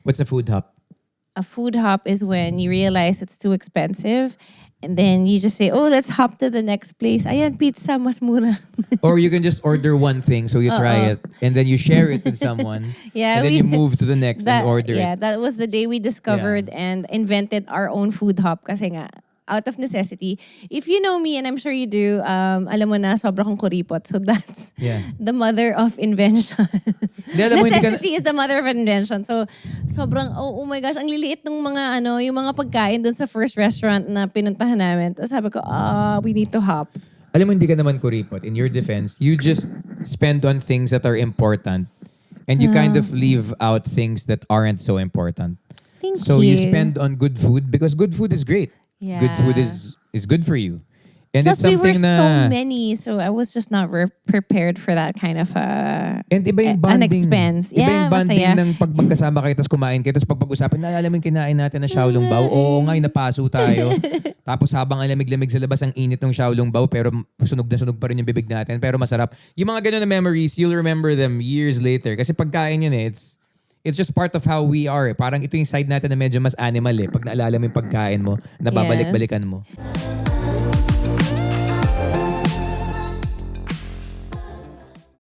What's a food hop? A food hop is when you realize it's too expensive and then you just say, oh, let's hop to the next place. Ayan, pizza, mas mura. Or you can just order one thing so you try it and then you share it with someone. Yeah, and then we- you move to the next and order yeah, it. that was the day we discovered and invented our own food hop kasi nga, out of necessity. If you know me, and I'm sure you do, alam mo na, sobra kong kuripot. So that's Yeah. the mother of invention. Hindi, alam mo, hindi ka- Necessity is the mother of invention. So sobrang, oh my gosh, ang liliit ng mga, yung mga pagkain dun sa first restaurant na pinuntahan namin. Tapos sabi ko, we need to hop. Alam mo, hindi ka naman kuripot. In your defense, you just spend on things that are important and you kind of leave out things that aren't so important. Thank So you. you spend on good food because good food is great. Yeah. Good food is good for you. And Plus, it's we were something so na... many, so I was just not prepared for that kind of And iba yung an bonding. expense. Iba Yeah, yung bonding masaya. ng pag magkasama kayo tapos kumain kayo tapos pag pag-usapan, naalala mo yung kinain natin na Xiaolong Bao? Oo nga, yung napaso tayo. Tapos habang lamig-lamig sa labas ang init ng Xiaolong Bao pero sunog na sunog pa rin yung bibig natin pero masarap. Yung mga ganun na memories, you'll remember them years later. Kasi pagkain yun it's just part of how we are. Parang ito yung side natin na medyo mas animal eh. Pag naalala mo yung pagkain mo, nababalik-balikan mo.